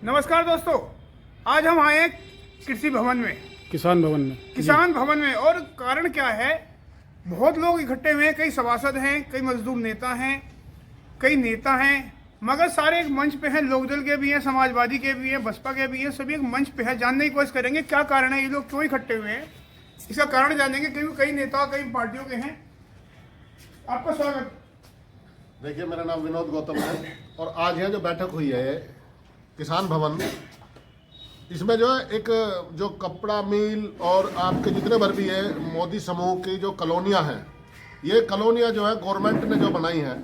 नमस्कार दोस्तों, आज हम आए हैं कृषि भवन में, किसान भवन में और कारण क्या है, बहुत लोग इकट्ठे हुए हैं। कई सभासद हैं, कई मजदूर नेता हैं, कई नेता हैं, मगर सारे एक मंच पे हैं। लोकदल के भी हैं, समाजवादी के भी हैं, बसपा के भी हैं, सभी एक मंच पे है। जानने की कोशिश करेंगे क्या कारण है, ये लोग क्यों इकट्ठे हुए हैं, इसका कारण जानेंगे। क्योंकि कई नेता कई पार्टियों के हैं। आपका स्वागत। देखिए, मेरा नाम विनोद गौतम है और आज यहाँ जो बैठक हुई है किसान भवन, इसमें जो है एक जो कपड़ा मिल और आपके जितने भर भी है मोदी समूह की जो कॉलोनियाँ हैं, ये कॉलोनियाँ जो है गवर्नमेंट ने जो बनाई हैं,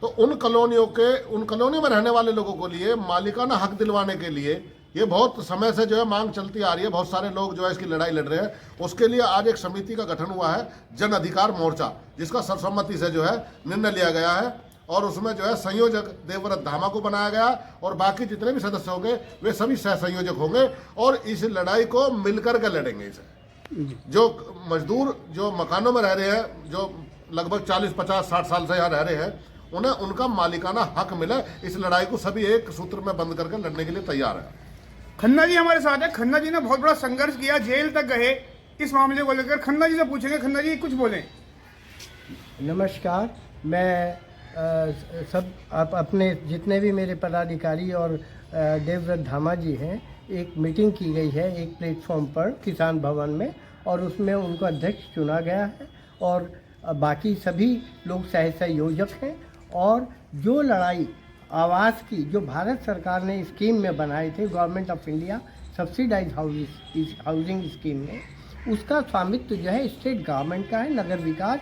तो उन कॉलोनियों में रहने वाले लोगों को लिए मालिकाना हक दिलवाने के लिए ये बहुत समय से जो है मांग चलती आ रही है। बहुत सारे लोग जो है इसकी लड़ाई लड़ रहे हैं। उसके लिए आज एक समिति का गठन हुआ है, जन अधिकार मोर्चा, जिसका सर्वसम्मति से जो है निर्णय लिया गया है और उसमें जो है संयोजक देवव्रत धामा को बनाया गया और बाकी जितने भी सदस्य होंगे वे सभी सह संयोजक होंगे और इस लड़ाई को मिलकर के लड़ेंगे। इसे जो मजदूर जो मकानों में रह रहे हैं, जो लगभग 40, 50, 60 साल से यहाँ रह रहे हैं, उन्हें उनका मालिकाना हक मिले। इस लड़ाई को सभी एक सूत्र में बंद करके लड़ने के लिए तैयार है। खन्ना जी हमारे साथ है। खन्ना जी ने बहुत बड़ा संघर्ष किया, जेल तक गए इस मामले को लेकर। खन्ना जी से पूछेंगे। खन्ना जी कुछ बोलें। नमस्कार। मैं सब आप अपने जितने भी मेरे पदाधिकारी और देवव्रत धामा जी हैं, एक मीटिंग की गई है एक प्लेटफॉर्म पर किसान भवन में और उसमें उनको अध्यक्ष चुना गया है और बाकी सभी लोग सह संयोजक हैं। और जो लड़ाई आवास की जो भारत सरकार ने स्कीम में बनाए थे, government of India subsidise housing scheme में, उसका स्वामित्व जो है स्टेट गवर्नमेंट का है, नगर विकास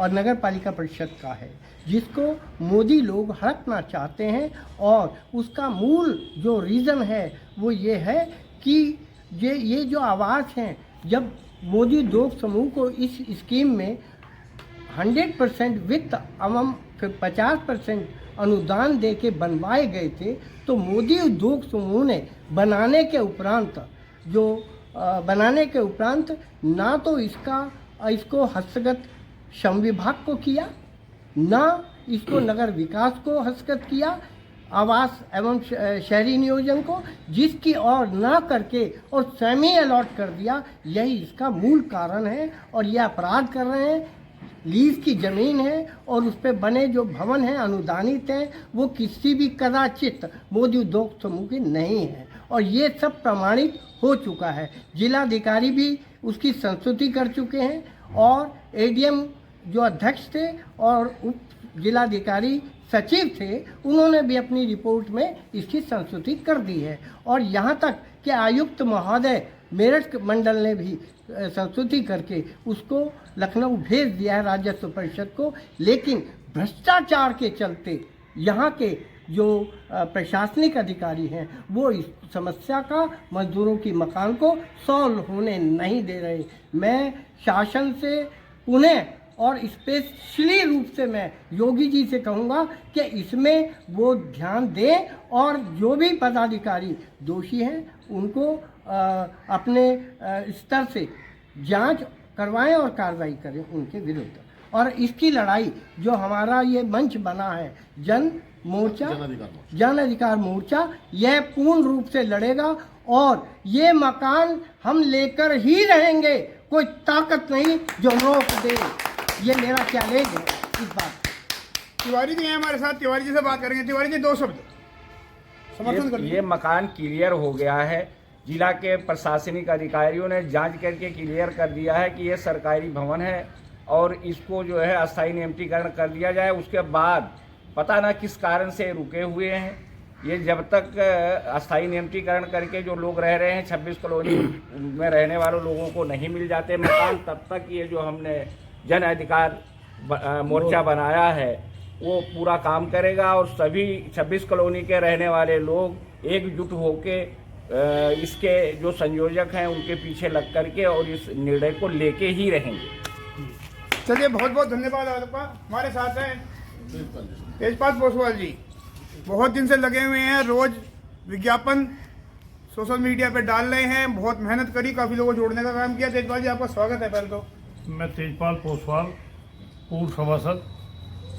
और नगर पालिका परिषद का है, जिसको मोदी लोग हड़पना चाहते हैं। और उसका मूल जो रीज़न है वो ये है कि ये जो आवास हैं, जब मोदी दोस्त समूह को इस स्कीम में 100% वित्त एवं 50% अनुदान दे के बनवाए गए थे, तो मोदी उद्योग समूह ने बनाने के उपरांत ना तो इसको हस्तगत श्रम विभाग को किया, ना इसको नगर विकास को हस्तगत किया, आवास एवं शहरी नियोजन को, जिसकी और ना करके और सेमी अलॉट कर दिया। यही इसका मूल कारण है और ये अपराध कर रहे हैं। लीज की ज़मीन है और उस पर बने जो भवन हैं अनुदानित हैं, वो किसी भी कदाचित मोदी उद्योग समूह के नहीं है और ये सब प्रमाणित हो चुका है। जिलाधिकारी भी उसकी संस्तुति कर चुके हैं और एडीएम जो अध्यक्ष थे और उप जिलाधिकारी सचिव थे, उन्होंने भी अपनी रिपोर्ट में इसकी संस्तुति कर दी है। और यहाँ तक कि आयुक्त महोदय मेरठ मंडल ने भी संस्तुति करके उसको लखनऊ भेज दिया है राजस्व परिषद को। लेकिन भ्रष्टाचार के चलते यहाँ के जो प्रशासनिक अधिकारी हैं वो इस समस्या का, मजदूरों की मकान को सॉल्व होने नहीं दे रहे। मैं शासन से पुनः और स्पेशली रूप से मैं योगी जी से कहूँगा कि इसमें वो ध्यान दें और जो भी पदाधिकारी दोषी हैं उनको अपने स्तर से जांच करवाएं और कार्रवाई करें उनके विरुद्ध। और इसकी लड़ाई जो हमारा ये मंच बना है जन अधिकार मोर्चा, यह पूर्ण रूप से लड़ेगा और ये मकान हम लेकर ही रहेंगे। कोई ताकत नहीं जो रोक दे। ये मेरा चैलेंज है इस बात। तिवारी जी हैं हमारे साथ। तिवारी जी से बात करेंगे। तिवारी जी, दो शब्द समर्थन कर। ये मकान क्लियर हो गया है। जिला के प्रशासनिक अधिकारियों ने जांच करके क्लियर कर दिया है कि ये सरकारी भवन है और इसको जो है अस्थायी नियमितीकरण कर दिया जाए। उसके बाद पता ना किस कारण से रुके हुए हैं ये। जब तक अस्थायी नियमितीकरण करके जो लोग रह रहे हैं 26 कॉलोनी में रहने वालों लोगों को नहीं मिल जाते मकान, तब तक ये जो हमने जन अधिकार मोर्चा बनाया है वो पूरा काम करेगा और सभी 26 कॉलोनी के रहने वाले लोग एकजुट होके इसके जो संयोजक हैं उनके पीछे लग करके और इस निर्णय को लेके ही रहेंगे। चलिए, बहुत बहुत धन्यवाद आपका। हमारे साथ हैं तेजपाल पोसवाल जी। बहुत दिन से लगे हुए हैं, रोज विज्ञापन सोशल मीडिया पे डाल रहे हैं, बहुत मेहनत करी, काफ़ी लोगों को जोड़ने का काम किया। तेजपाल जी, आपका स्वागत है। पहले तो मैं तेजपाल पोसवाल, पूर्व सभासद,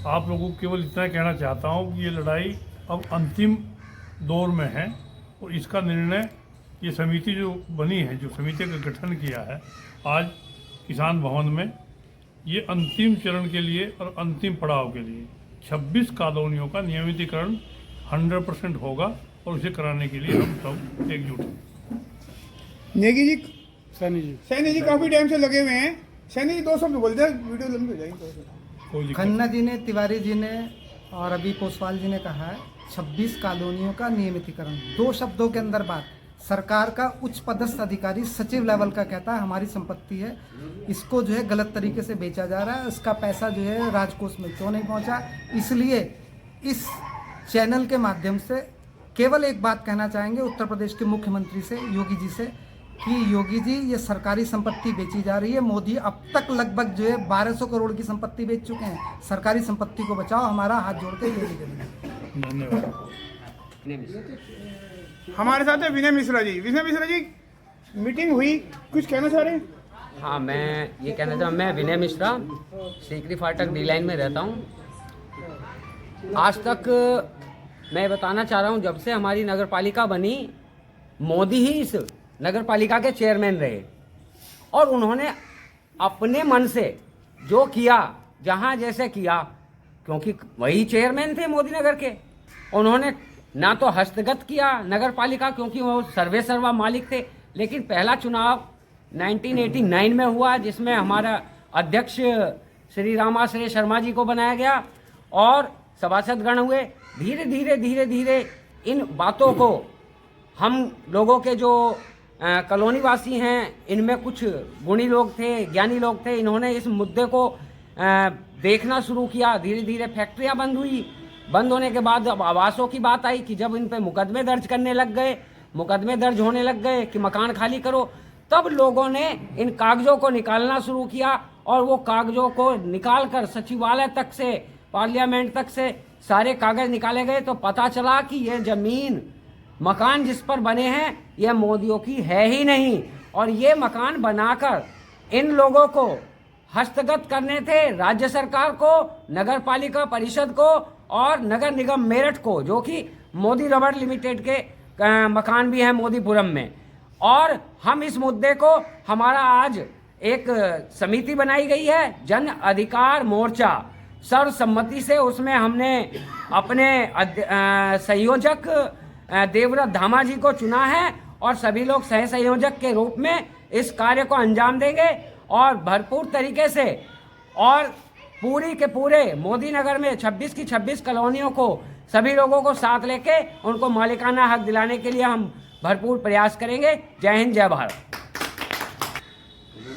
आप लोगों को केवल इतना कहना चाहता हूँ कि ये लड़ाई अब अंतिम दौर में है और इसका निर्णय ये समिति जो बनी है, जो समिति का गठन किया है आज किसान भवन में, ये अंतिम चरण के लिए और अंतिम पड़ाव के लिए 26 कॉलोनियों का नियमितीकरण 100% होगा और उसे कराने के लिए हम सब एकजुट हैं। नेगी जी, सैनी जी काफी टाइम से लगे हुए हैं। सैनी जी 2 शब्द बोलते हैं, वीडियो लंबी हो जाएगी। कोई दिक्कत खन्ना जी ने, तिवारी जी ने और अभी पोसवाल जी ने कहा है 26 कॉलोनियों का नियमितीकरण। 2 शब्दों के अंदर बात, सरकार का उच्च पदस्थ अधिकारी सचिव लेवल का कहता है हमारी संपत्ति है, इसको जो है गलत तरीके से बेचा जा रहा है, इसका पैसा जो है राजकोष में क्यों नहीं पहुंचा। इसलिए इस चैनल के माध्यम से केवल एक बात कहना चाहेंगे उत्तर प्रदेश के मुख्यमंत्री से, योगी जी से, कि योगी जी ये सरकारी संपत्ति बेची जा रही है। मोदी अब तक लगभग जो है 1200 करोड़ की संपत्ति बेच चुके हैं। सरकारी संपत्ति को बचाओ, हमारा हाथ जोड़ के ये निकलेंगे। धन्यवाद। हमारे साथ है विनय मिश्रा जी। विनय मिश्रा जी, मीटिंग हुई, कुछ कहना चाह रहे हैं? हाँ, मैं ये कहना चाहूँ, मैं विनय मिश्रा, सीकरी फाटक डी लाइन में रहता हूँ। आज तक मैं बताना चाह रहा हूँ, जब से हमारी नगर पालिका बनी, मोदी ही इस नगर पालिका के चेयरमैन रहे और उन्होंने अपने मन से जो किया, जहाँ जैसे किया, क्योंकि वही चेयरमैन थे मोदी नगर के, उन्होंने ना तो हस्तगत किया नगर पालिका, क्योंकि वो सर्वे सर्वा मालिक थे। लेकिन पहला चुनाव 1989 में हुआ, जिसमें हमारा अध्यक्ष श्री रामाश्रय शर्मा जी को बनाया गया और सभासदगण हुए। धीरे धीरे धीरे धीरे इन बातों को हम लोगों के जो कॉलोनी वासी हैं, इनमें कुछ गुणी लोग थे, ज्ञानी लोग थे, इन्होंने इस मुद्दे को देखना शुरू किया। धीरे धीरे फैक्ट्रियां बंद हुई। बंद होने के बाद अब आवासों की बात आई कि जब इन पे मुकदमे दर्ज करने लग गए, मुकदमे दर्ज होने लग गए कि मकान खाली करो, तब लोगों ने इन कागजों को निकालना शुरू किया और वो कागजों को निकाल कर सचिवालय तक से, पार्लियामेंट तक से सारे कागज निकाले गए। तो पता चला कि ये जमीन, मकान जिस पर बने हैं, ये मोदियों की है ही नहीं और ये मकान बनाकर इन लोगों को हस्तगत करने थे राज्य सरकार को, नगर पालिका परिषद को और नगर निगम मेरठ को, जो कि मोदी रबड़ लिमिटेड के मकान भी हैं मोदीपुरम में। और हम इस मुद्दे को, हमारा आज एक समिति बनाई गई है, जन अधिकार मोर्चा, सर्वसम्मति से उसमें हमने अपने संयोजक देवव्रत धामा जी को चुना है और सभी लोग सह संयोजक के रूप में इस कार्य को अंजाम देंगे और भरपूर तरीके से और पूरी के पूरे मोदी नगर में 26 की 26 कॉलोनियों को, सभी लोगों को साथ लेके उनको मालिकाना हक दिलाने के लिए हम भरपूर प्रयास करेंगे। जय हिंद, जय भारत।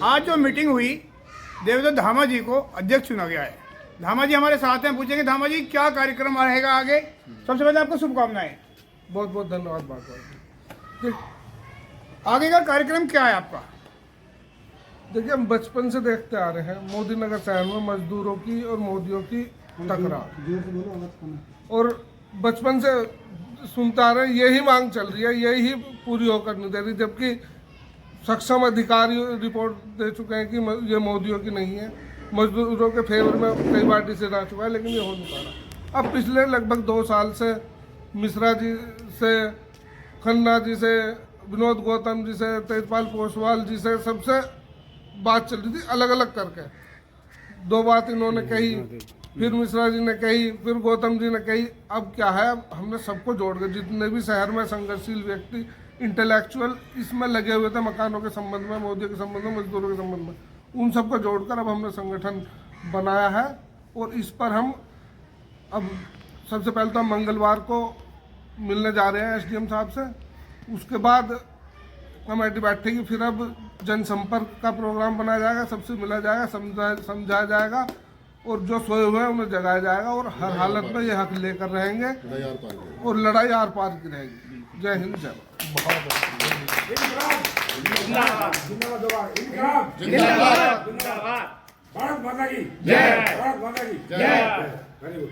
आज जो मीटिंग हुई, देवव्रत धामा जी को अध्यक्ष चुना गया है। धामा जी हमारे साथ हैं, पूछेंगे धामा जी क्या कार्यक्रम रहेगा आगे। सबसे पहले आपको शुभकामनाएं। बहुत बहुत धन्यवाद। बात आगे का कार्यक्रम क्या है आपका? देखिए, हम बचपन से देखते आ रहे हैं मोदी नगर शहर में मजदूरों की और मोदियों की टकरार, और बचपन से सुनते आ रहे हैं यही मांग चल रही है, यही पूरी होकर नहीं दे रही। जबकि सक्षम अधिकारी रिपोर्ट दे चुके हैं कि ये मोदियों की नहीं है, मजदूरों के फेवर में कई बार डिसीजन आ चुका है, लेकिन ये हो नहीं पा रहा। अब पिछले लगभग 2 साल से मिश्रा जी से, खन्ना जी से, विनोद गौतम जी से, तेजपाल पोसवाल जी से, सबसे बात चल रही थी अलग अलग करके। 2 बात इन्होंने कही, फिर मिश्रा जी ने कही, फिर गौतम जी ने कही। अब क्या है, हमने सबको जोड़ के, जितने भी शहर में संघर्षशील व्यक्ति, इंटेलेक्चुअल इसमें लगे हुए थे मकानों के संबंध में, मोदी के संबंध में, मजदूरों के संबंध में, उन सबको जोड़कर अब हमने संगठन बनाया है। और इस पर हम अब सबसे पहले तो हम मंगलवार को मिलने जा रहे हैं एसडीएम साहब से, उसके बाद कमेटी बैठेगी, फिर अब जनसंपर्क का प्रोग्राम बनाया जाएगा, सबसे मिला जाएगा, समझाया जाएगा और जो सोए हुए हैं उन्हें जगाया जाएगा और हर हालत में ये हक लेकर रहेंगे और लड़ाई आर पार की रहेगी। जय हिंद, जय भारत माता की जय। भारत माता की जय। Very good.